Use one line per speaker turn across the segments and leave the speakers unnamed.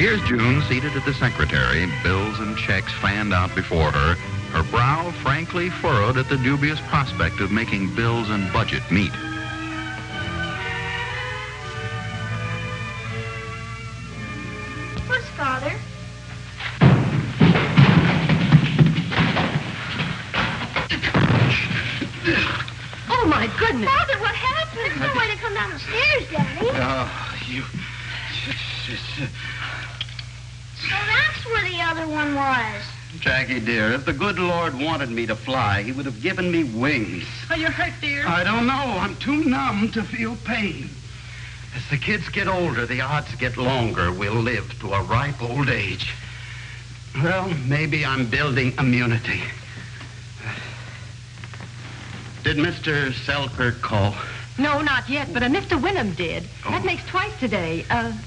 Here's June seated at the secretary, bills and checks fanned out before her, her brow frankly furrowed at the dubious prospect of making bills and budget meet.
Where's Father?
Oh, my goodness.
Father, what happened? There's no way to come down the stairs, Daddy.
You...
So that's where the other one was.
Jackie, dear, if the good Lord wanted me to fly, he would have given me wings.
Are you hurt, dear?
I don't know. I'm too numb to feel pain. As the kids get older, the odds get longer. We'll live to a ripe old age. Well, maybe I'm building immunity. Did Mr. Selkirk call?
No, not yet, but Mr. Wynnum did.
Oh.
That makes twice today.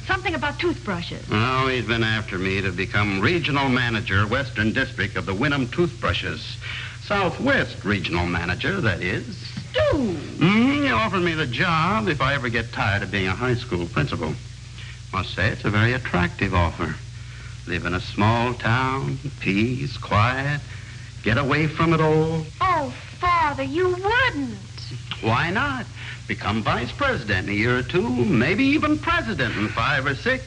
Something about toothbrushes.
Oh, he's been after me to become regional manager, Western District of the Wynnum Toothbrushes. Southwest regional manager, that is.
Stu!
He offered me the job if I ever get tired of being a high school principal. Must say it's a very attractive offer. Live in a small town, peace, quiet, get away from it all.
Oh, Father, you wouldn't.
Why not? Become vice president in a year or two, maybe even president in 5 or 6.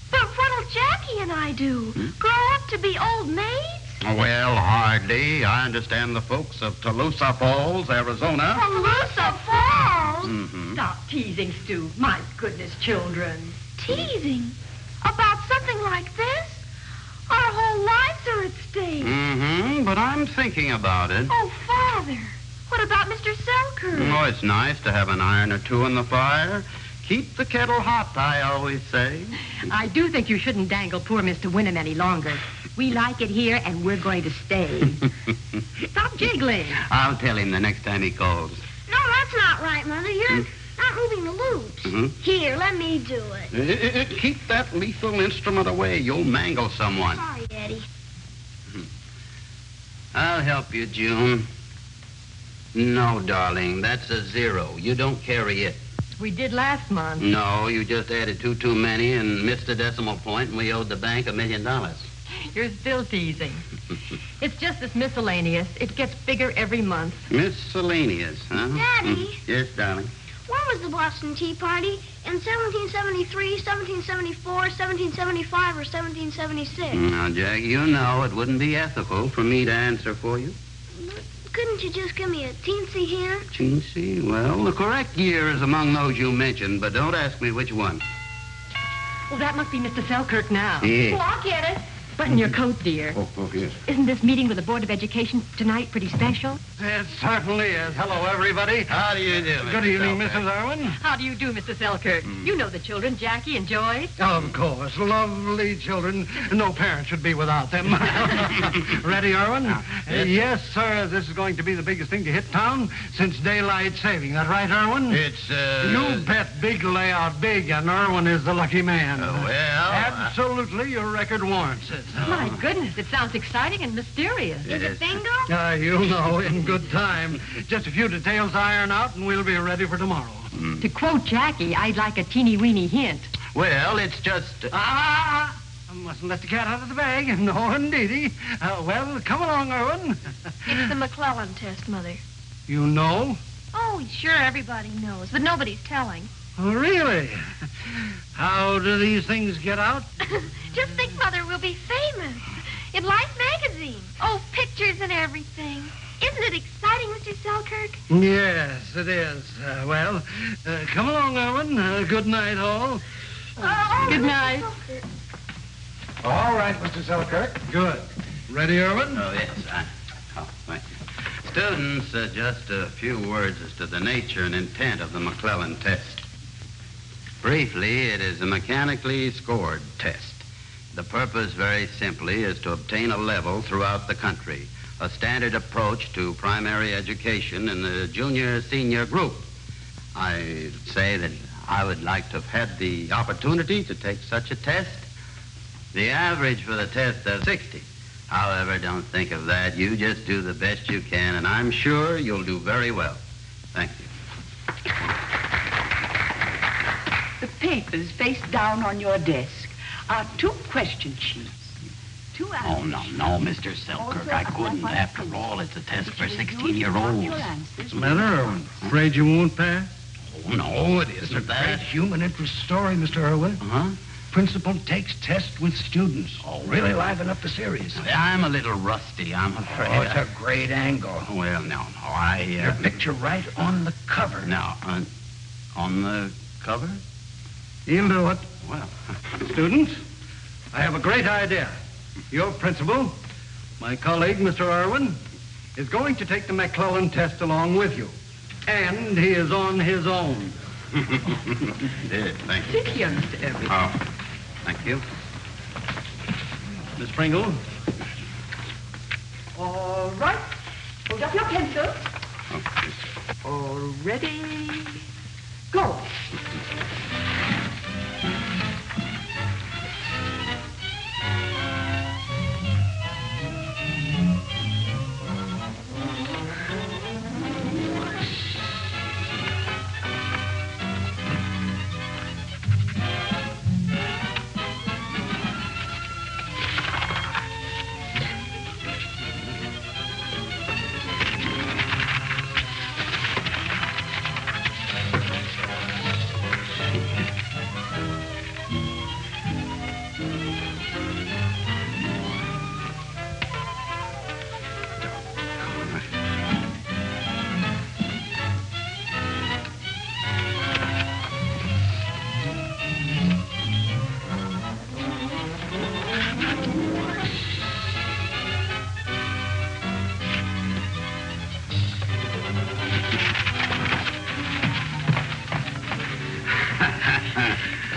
But what'll Jackie and I do? Grow up to be old maids?
Well, hardly. I understand the folks of Tolosa Falls, Arizona.
Tolosa Falls?
Mm-hmm.
Stop teasing, Stu. My goodness, children.
Teasing? About something like this? Our whole lives are at stake.
Mm-hmm, but I'm thinking about it.
Oh, Father, what about Mr. Selkirk?
Oh, it's nice to have an iron or two in the fire. Keep the kettle hot, I always say.
I do think you shouldn't dangle poor Mr. Wynnum any longer. We like it here, and we're going to stay. Stop jiggling.
I'll tell him the next time he calls.
No, that's not right, Mother. You're not moving the loops.
Mm-hmm.
Here, let me do it.
Keep that lethal instrument away. You'll mangle someone.
Sorry, Daddy.
I'll help you, June. No, darling, that's a 0. You don't carry it.
We did last month.
No, you just added 2 too many and missed a decimal point, and we owed the bank $1 million.
You're still teasing. It's just this miscellaneous. It gets bigger every month.
Miscellaneous, huh?
Daddy?
Yes, darling.
When was the Boston Tea Party? In 1773, 1774, 1775, or 1776?
Now, Jack, you know it wouldn't be ethical for me to answer for you.
Couldn't you just give me a teensy hint?
Teensy? Well, the correct year is among those you mentioned, but don't ask me which one.
Well, that must be Mr. Selkirk now.
Yeah.
Oh, I'll get it. Button your coat, dear.
Oh, yes.
Isn't this meeting with the Board of Education tonight pretty special?
It certainly is. Hello, everybody.
How do you do, Mr.
Good evening,
Selkirk?
Mrs. Irwin.
How do you do, Mr. Selkirk? You know the children, Jackie and Joyce.
Of course. Lovely children. No parent should be without them. Ready, Irwin? Yes, sir. This is going to be the biggest thing to hit town since daylight saving. That right, Irwin?
It's,
You bet big layout big, and Irwin is the lucky man.
well...
Absolutely, your record warrants it.
My goodness, it sounds exciting and mysterious.
Is it bingo?
You'll know in good time. Just a few details to iron out, and we'll be ready for tomorrow.
To quote Jackie, I'd like a teeny-weeny hint.
Well, it's just...
I mustn't let the cat out of the bag. No, indeedy. Well, come along, Irwin.
It's the McClellan test, Mother.
You know?
Oh, sure, everybody knows, but nobody's telling.
Oh, really? How do these things get out?
Just think, Mother, we'll be famous. In Life magazine. Oh, pictures and everything. Isn't it exciting, Mr. Selkirk?
Yes, it is. Come along, Irwin. Good night, all.
Good night.
Selkirk.
All right, Mr. Selkirk. Good. Ready, Irwin?
Oh, yes. Thank you. Students, just a few words as to the nature and intent of the McClellan test. Briefly, it is a mechanically scored test. The purpose, very simply, is to obtain a level throughout the country, a standard approach to primary education in the junior-senior group. I say that I would like to have had the opportunity to take such a test. The average for the test is 60. However, don't think of that. You just do the best you can, and I'm sure you'll do very well. Thank you.
The papers face down on your desk.
2 question sheets. 2
Oh,
answers.
no, Mr. Selkirk. I couldn't. After all, it's a test for 16-year-olds.
What's the matter, Erwin? Afraid you won't pass?
Oh, no, it
It's a
isn't
great
that.
human interest story, Mr. Erwin.
Huh?
Principal takes test with students.
Oh,
Really liven up the series.
I'm a little rusty, I'm afraid.
Oh, it's a great angle.
Well, no,
Your picture right on the cover.
No, on the cover?
You'll do it.
Well,
Students, I have a great idea. Your principal, my colleague, Mr. Erwin, is going to take the McClellan test along with you. And he is on his own.
Did, thank you.
Sit here, Mr. Erwin.
Oh, thank you.
Miss Pringle,
All right. Hold up your pencils.
Okay.
All ready. Go.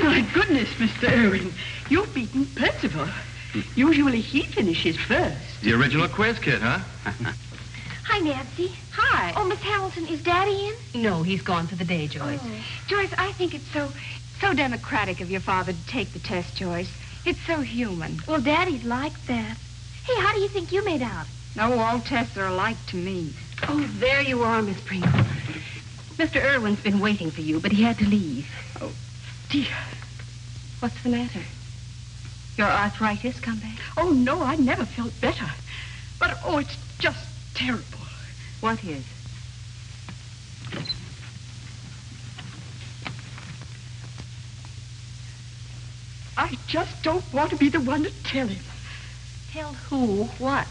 My goodness, Mr. Erwin, you've beaten Percival. Usually he finishes first.
The original quiz kid, huh?
Hi, Nancy.
Hi.
Oh, Miss Hamilton, is Daddy in?
No, he's gone for the day, Joyce.
Oh. Joyce, I think it's so democratic of your father to take the test, Joyce. It's so human. Well, Daddy's like that. Hey, how do you think you made out?
No, all tests are alike to me. Oh, there you are, Miss Pringle. Mr. Irwin's been waiting for you, but he had to leave. Oh, dear. What's the matter? Your arthritis come back?
Oh, no, I never felt better. But, oh, it's just terrible.
What is?
I just don't want to be the one to tell him.
Tell who what?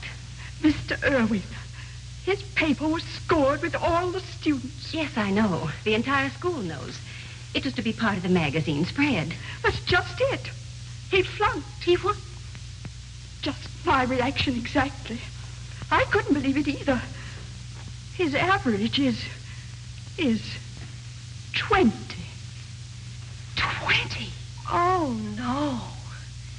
Mr. Erwin. His paper was scored with all the students.
Yes, I know. The entire school knows. It was to be part of the magazine spread.
That's just it. He flunked.
He what?
Just my reaction exactly. I couldn't believe it either. His average is 20.
20? Oh, no.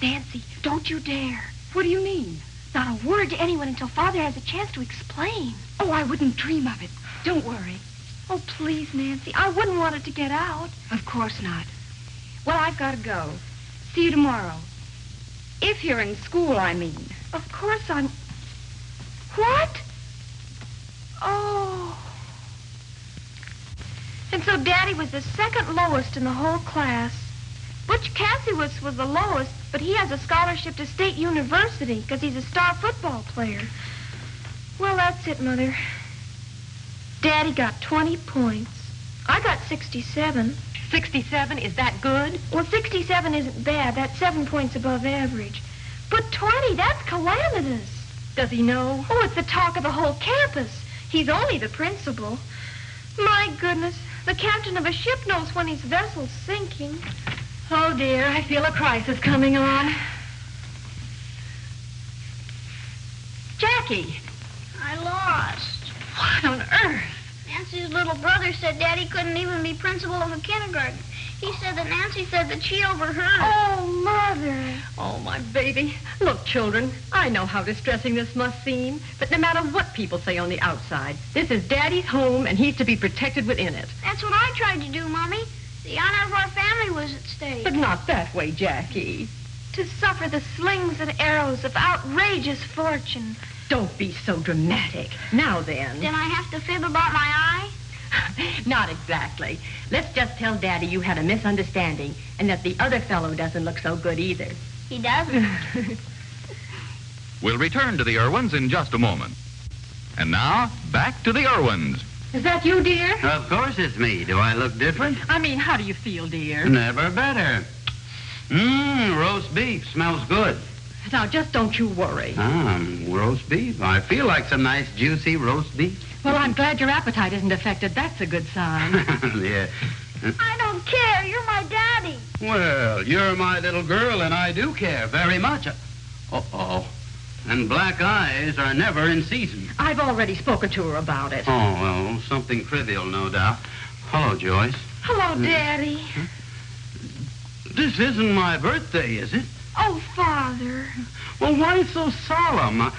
Nancy, don't you dare.
What do you mean?
Not a word to anyone until Father has a chance to explain.
Oh, I wouldn't dream of it.
Don't worry. Oh, please, Nancy. I wouldn't want it to get out.
Of course not.
Well, I've got to go. See you tomorrow.
If you're in school, I mean.
Of course I'm... What? Oh. And so Daddy was the second lowest in the whole class. Butch Cassius was the lowest, but he has a scholarship to State University because he's a star football player. Well, that's it, Mother. Daddy got 20 points. I got 67.
67? Is that good?
Well, 67 isn't bad. That's 7 points above average. But 20, that's calamitous.
Does he know?
Oh, it's the talk of the whole campus. He's only the principal. My goodness, the captain of a ship knows when his vessel's sinking.
Oh, dear, I feel a crisis coming on. Jackie!
I lost.
What on earth?
Nancy's little brother said Daddy couldn't even be principal of a kindergarten. He said that Nancy said that she overheard.
Oh, Mother.
Oh, my baby. Look, children, I know how distressing this must seem, but no matter what people say on the outside, this is Daddy's home, and he's to be protected within it.
That's what I tried to do, Mommy. The honor of our family was at stake.
But not that way, Jackie.
To suffer the slings and arrows of outrageous fortune.
Don't be so dramatic. Now then.
Then I have to fib about my eye?
Not exactly. Let's just tell Daddy you had a misunderstanding and that the other fellow doesn't look so good either.
He doesn't.
We'll return to the Irwins in just a moment. And now, back to the Irwins.
Is that you, dear?
Of course it's me. Do I look different?
I mean, how do you feel, dear?
Never better. Roast beef. Smells good.
Now, just don't you worry.
Roast beef. I feel like some nice, juicy roast beef.
Well, I'm glad your appetite isn't affected. That's a good sign.
Yeah.
I don't care. You're my daddy.
Well, you're my little girl, and I do care very much. Uh-oh. And black eyes are never in season.
I've already spoken to her about it.
Oh, well, something trivial, no doubt. Hello, Joyce.
Hello, Daddy.
This isn't my birthday, is it?
Oh, Father.
Well, why so solemn?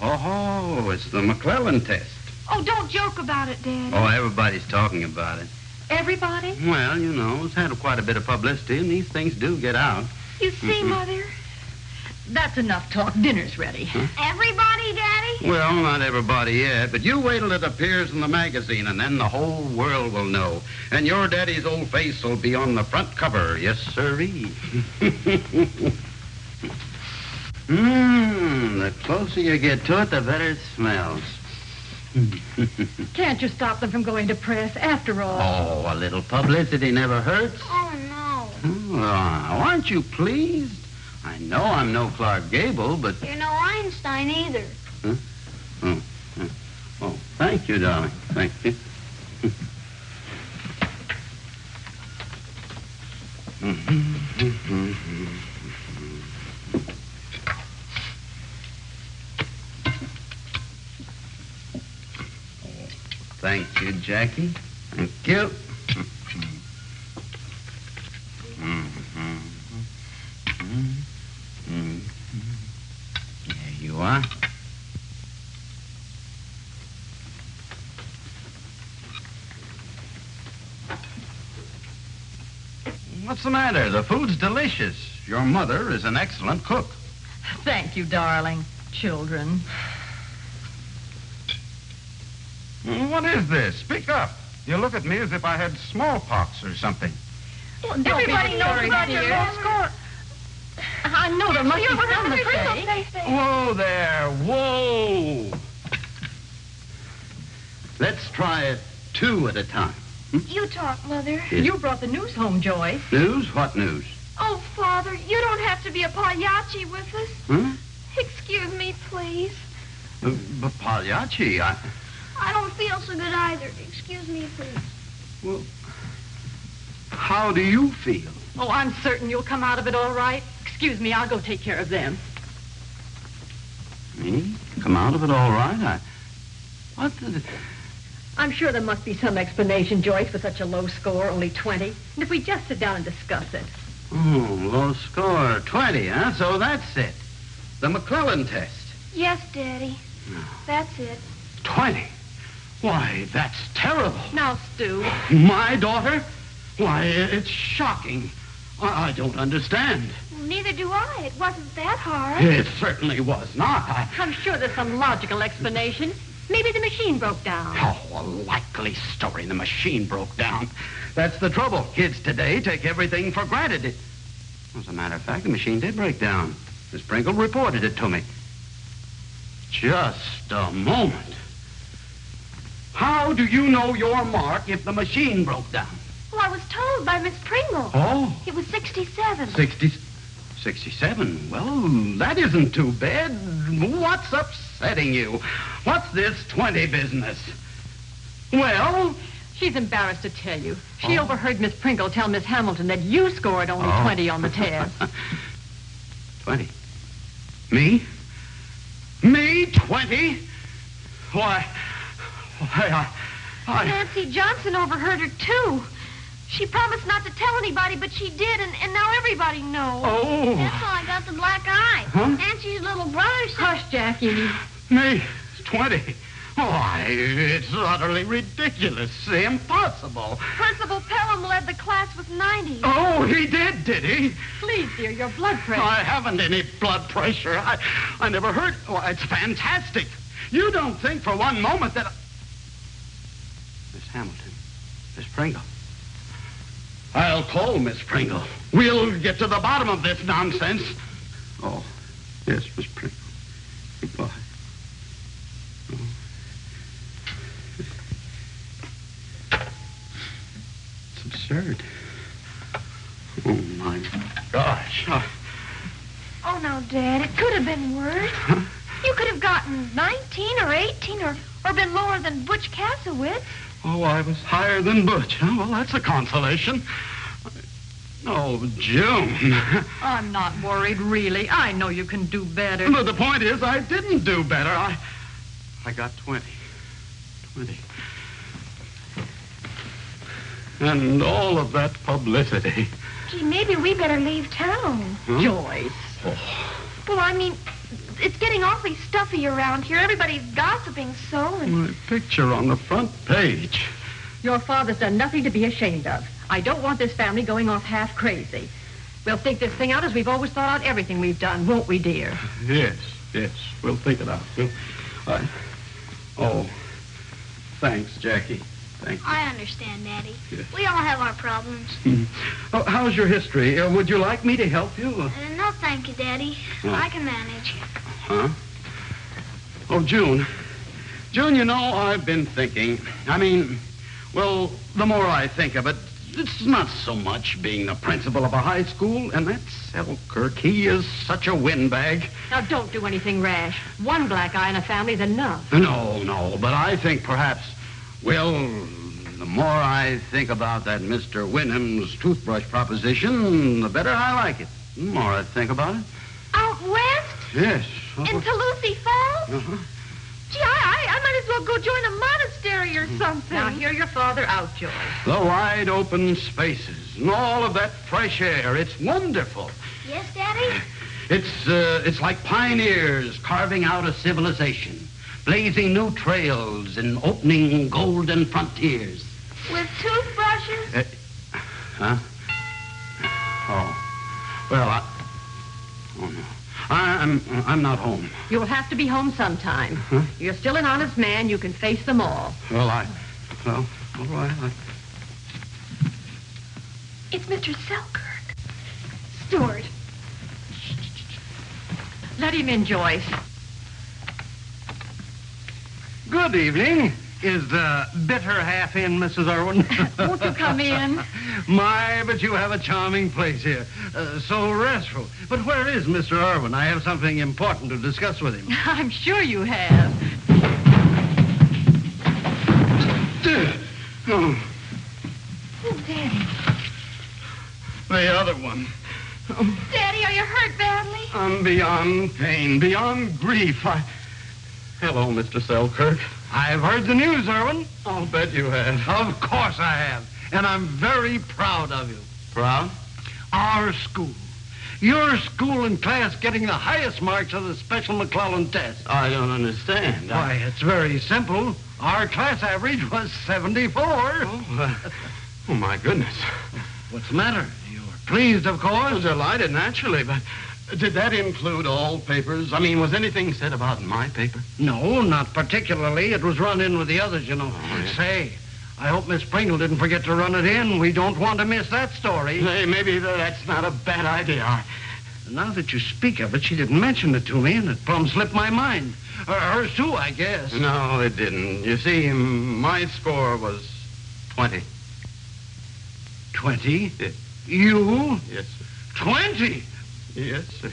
Oh, it's the McClellan test.
Oh, don't joke about it, Daddy.
Oh, everybody's talking about it.
Everybody?
Well, you know, it's had quite a bit of publicity, and these things do get out.
You see, Mother?
That's enough talk. Dinner's ready.
Everybody, Daddy?
Well, not everybody yet, but you wait till it appears in the magazine, and then the whole world will know. And your daddy's old face will be on the front cover. Yes, sirree. The closer you get to it, the better it smells.
Can't you stop them from going to press, after all?
Oh, a little publicity never hurts.
Oh, no.
Oh, aren't you pleased? I know I'm no Clark Gable, but...
You're no Einstein either.
Oh, thank you, darling. Thank you. Thank you, Jackie. Thank you. There you are. What's the matter? The food's delicious. Your mother is an excellent cook.
Thank you, darling. Children.
What is this? Speak up. You look at me as if I had smallpox or something.
Well,
Everybody knows about your low score.
I know there must be some mistake.
Whoa there. Whoa. Let's try it 2 at a time.
You talk, Mother.
You brought the news home, Joyce.
News? What news?
Oh, Father, you don't have to be a Pagliacci with us.
Huh?
Excuse me, please.
Pagliacci,
I don't feel so good either. Excuse me, please.
Well, how do you feel?
Oh, I'm certain you'll come out of it all right. Excuse me, I'll go take care of them.
Me? Come out of it all right? What the...
I'm sure there must be some explanation, Joyce, for such a low score, only 20. And if we just sit down and discuss it.
Oh, low score, 20, huh? So that's it. The McClellan test.
Yes, Daddy. That's it.
20? Why, that's terrible.
Now, Stu.
My daughter? Why, it's shocking. I don't understand.
Well, neither do I. It wasn't that hard.
It certainly was not.
I'm sure there's some logical explanation. Maybe the machine broke down.
Oh, a likely story. The machine broke down. That's the trouble. Kids today take everything for granted. As a matter of fact, the machine did break down. Miss Pringle reported it to me. Just a moment. How do you know your mark if the machine broke down?
Well, I was told by Miss Pringle.
Oh.
It was 67.
67? Well, that isn't too bad. What's upsetting you? What's this 20 business? Well?
She's embarrassed to tell you. She overheard Miss Pringle tell Miss Hamilton that you scored only 20 on the test.
20? Me? Me? 20? Why, I...
Nancy Johnson overheard her, too. She promised not to tell anybody, but she did, and now everybody knows.
Oh.
That's how I got the black eye.
Huh?
Nancy's little brother said...
Hush, Jackie.
Me? 20? Why, it's utterly ridiculous. Impossible.
Principal Pelham led the class with 90.
Oh, he did he?
Please, dear, your blood pressure.
I haven't any blood pressure. I never heard... Oh, it's fantastic. You don't think for one moment that... Miss Hamilton. Miss Pringle. I'll call Miss Pringle. We'll get to the bottom of this nonsense. Oh, yes, Miss Pringle. Goodbye. Oh. It's absurd. Oh, my gosh.
Oh, no, Dad, it could have been worse.
Huh?
You could have gotten 19 or 18 or been lower than Butch Casowitz.
Oh, I was higher than Butch, huh? Well, that's a consolation. Oh, June.
I'm not worried, really. I know you can do better.
But the point is, I didn't do better. I got 20. 20. And all of that publicity.
Gee, maybe we better leave town.
Huh?
Joyce.
Oh.
Well, I mean, it's getting awfully stuffy around here. Everybody's gossiping so, and...
My picture on the front page.
Your father's done nothing to be ashamed of. I don't want this family going off half crazy. We'll think this thing out as we've always thought out everything we've done, won't we, dear?
Yes. We'll think it out. Oh, thanks, Jackie. Thank you.
I understand, Daddy.
Yes.
We all have our problems.
Oh, how's your history? Would you like me to help you?
No, thank you, Daddy.
Oh.
I can manage.
Huh? Oh, June. June, you know, I've been thinking. I mean, well, the more I think of it, it's not so much being the principal of a high school, and that's Selkirk. He is such a windbag.
Now, don't do anything rash. One black eye in a family's enough.
No, but I think perhaps, well, the more I think about that Mr. Wyndham's toothbrush proposition, the better I like it. The more I think about it.
Out west?
Yes.
In Toulouse Falls?
Uh-huh.
Gee, I might as well go join a monastery or something.
Now, hear your father out, Joyce.
The wide open spaces and all of that fresh air. It's wonderful.
Yes, Daddy?
It's like pioneers carving out a civilization, blazing new trails and opening golden frontiers.
With toothbrushes?
Huh? Oh. Well, oh, no. I'm not home.
You'll have to be home sometime.
Huh?
You're still an honest man. You can face them all.
Well, all right.
It's Mr. Selkirk. Stewart.
Let him in, Joyce.
Good evening. Is the bitter half in, Mrs. Erwin?
Won't you come in?
My, but you have a charming place here. So restful. But where is Mr. Erwin? I have something important to discuss with him.
I'm sure you have.
Oh,
Oh, Daddy.
the other one.
Daddy, are you hurt badly?
I'm beyond pain, beyond grief. Hello, Mr. Selkirk.
I've heard the news, Erwin.
I'll bet you have.
Of course I have. And I'm very proud of you.
Proud?
Our school. Your school and class getting the highest marks of the special McClellan test.
I don't understand.
Why, it's very simple. Our class average was 74.
Oh, my goodness.
What's the matter? You're pleased, of
I was
course.
delighted, naturally, but did that include all papers? I mean, was anything said about my paper?
No, not particularly. It was run in with the others, you know.
Oh, yeah.
Say, I hope Miss Pringle didn't forget to run it in. We don't want to miss that story.
Hey, maybe that's not a bad idea.
Now that you speak of it, she didn't mention it to me, and it plumb slipped my mind. Hers too, I guess.
No, it didn't. You see, my score was 20.
20?
Yes.
You?
Yes, sir.
20?
Yes, sir.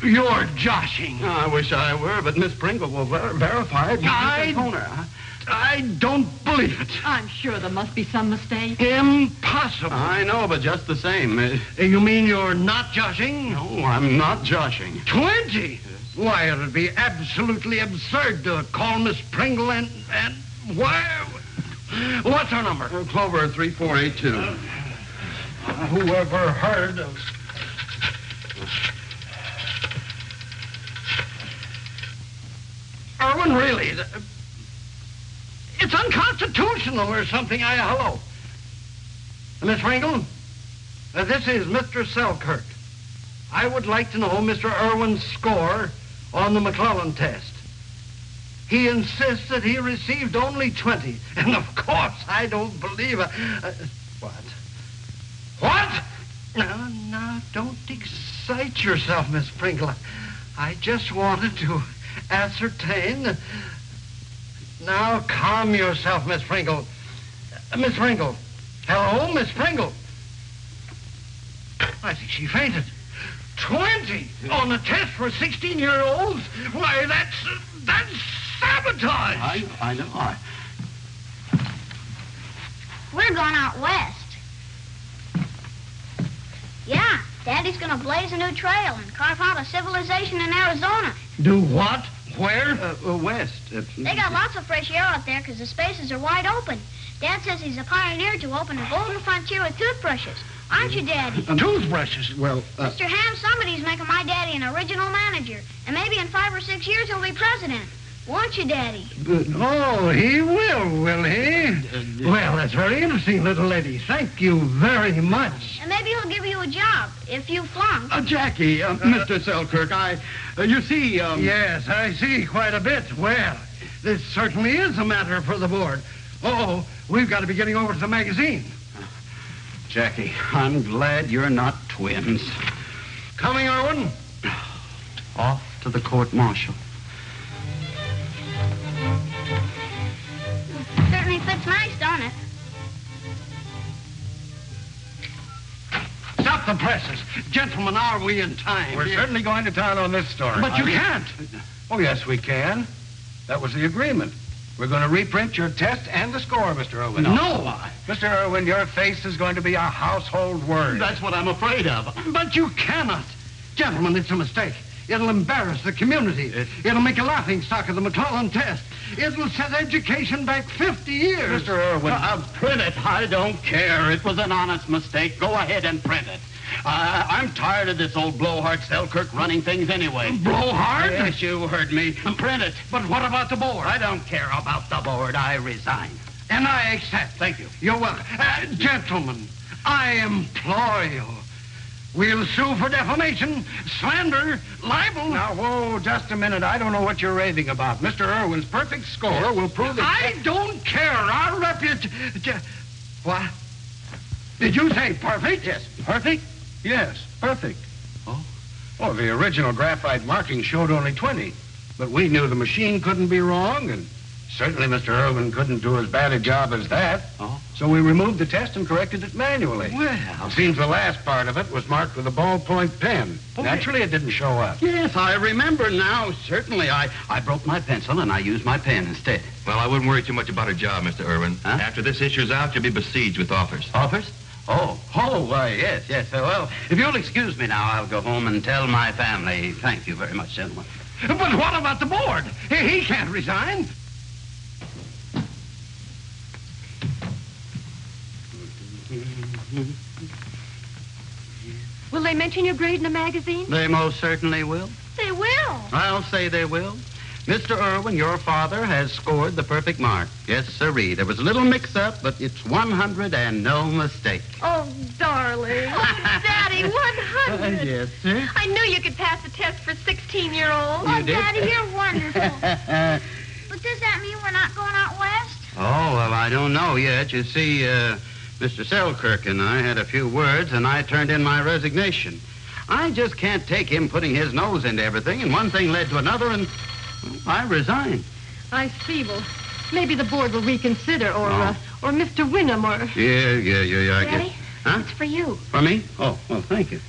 You're joshing.
I wish I were, but Miss Pringle will verify it.
I don't believe it.
I'm sure there must be some mistake.
Impossible.
I know, but just the same.
You mean you're not joshing?
No, I'm not joshing.
20? Why, it'd be absolutely absurd to call Miss Pringle and why? What's her number?
Clover 3482.
Whoever heard of... Erwin, really, it's unconstitutional or something. Hello. Miss Pringle, this is Mr. Selkirk. I would like to know Mr. Erwin's score on the McClellan test. He insists that he received only 20. And of course, I don't believe it. What? What? No, don't excite excite yourself, Miss Pringle. I just wanted to ascertain. Now, calm yourself, Miss Pringle. Miss Pringle. Hello, Miss Pringle. I think she fainted. 20 on a test for 16-year-olds? Why, that's sabotage.
I know.
We're going out west. Yeah, Daddy's going to blaze a new trail and carve out a civilization in Arizona.
Do what? Where?
West.
They got lots of fresh air out there because the spaces are wide open. Dad says he's a pioneer to open a golden frontier with toothbrushes. Aren't you, Daddy?
Toothbrushes? Well,
Mr. Ham, somebody's making my daddy an original manager. And maybe in 5 or 6 years he'll be president. Won't you, Daddy?
Oh, he will he? Well, that's very interesting, little lady. Thank you very much.
And maybe he'll give you a job if you flunk.
Jackie, Mr. Selkirk, you see,
Yes, I see quite a bit. Well, this certainly is a matter for the board. Oh, we've got to be getting over to the magazine.
Jackie, I'm glad you're not twins.
Coming, Erwin?
Off to the court-martial.
Certainly fits nice, don't it?
Stop the presses. Gentlemen, are we in time?
We're certainly going to town on this story.
But you can't.
Oh, yes, we can. That was the agreement. We're going to reprint your test and the score, Mr. Erwin.
No.
Mr. Erwin, your face is going to be a household word.
That's what I'm afraid of.
But you cannot. Gentlemen, it's a mistake. It'll embarrass the community. It'll make a laughing stock of the McClellan test. It'll set education back 50 years.
Mr. Erwin, print it. I don't care. It was an honest mistake. Go ahead and print it. I'm tired of this old blowhard Selkirk running things anyway.
Blowhard?
Yes, you heard me. Print it.
But what about the board?
I don't care about the board. I resign.
And I accept.
Thank you.
You're welcome. Gentlemen, I implore you. We'll sue for defamation, slander, libel.
Now, whoa, just a minute. I don't know what you're raving about. Mr. Erwin's perfect score will prove that...
I don't care. Our reputation... What? Did you say perfect?
Yes. Perfect? Yes, perfect.
Oh?
Oh, the original graphite marking showed only 20. But we knew the machine couldn't be wrong, and certainly Mr. Erwin couldn't do as bad a job as that.
Oh?
So we removed the test and corrected it manually.
Well...
It seems the last part of it was marked with a ballpoint pen.
Oh,
Naturally, it didn't show up.
Yes, I remember now. Certainly, I broke my pencil and I used my pen instead.
Well, I wouldn't worry too much about a job, Mr. Erwin.
Huh?
After this issue's out, you'll be besieged with offers.
Offers? Yes. Well, if you'll excuse me now, I'll go home and tell my family. Thank you very much, gentlemen.
But what about the board? He can't resign.
Will they mention your grade in the magazine?
They most certainly will.
They will.
I'll say they will. Mr. Erwin, your father has scored the perfect mark. Yes, sirree. There was a little mix-up, but it's 100 and no mistake.
Oh, darling. Oh, Daddy, 100.
Yes, sir.
I knew you could pass the test for 16-year-olds.
Oh,
You did?
Daddy, you're wonderful. But does that mean we're not going out west?
Oh, well, I don't know yet. You see, Mr. Selkirk and I had a few words, and I turned in my resignation. I just can't take him putting his nose into everything, and one thing led to another, and well, I resigned.
I see. Well, maybe the board will reconsider, or Mr. Wynnum, or...
Yeah, I
Daddy,
guess. Huh?
it's for you.
For me? Oh, well, thank you.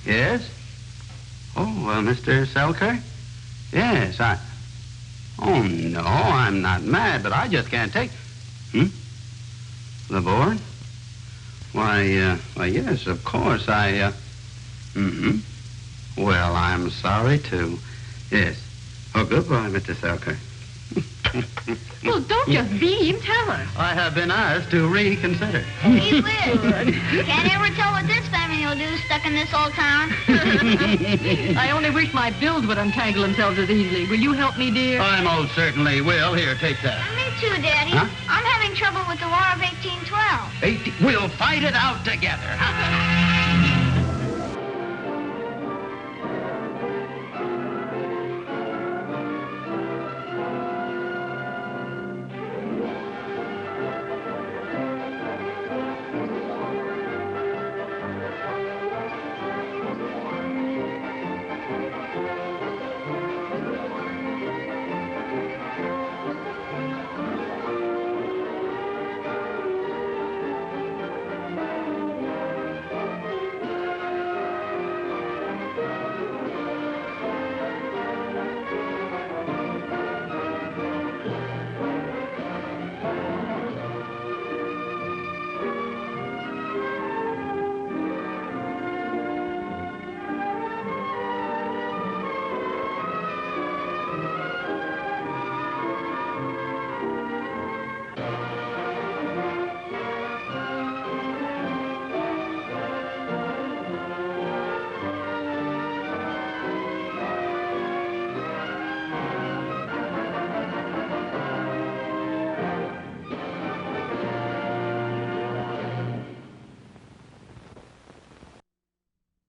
Yes? Oh, well, Mr. Selkirk? Yes, Oh, no, I'm not mad, but I just can't take... The board? Why, yes, of course, Well, I'm sorry, too. Yes. Oh, goodbye, Mr. Selkirk.
Well, don't just beam. Tell us.
I have been asked to reconsider.
He will. Can't ever tell what this family will do stuck in this old town.
I only wish my bills would untangle themselves as easily. Will you help me, dear?
I most certainly will. Here, take that.
Me too, Daddy.
Huh?
I'm having trouble with the War of 1812.
We'll fight it out together.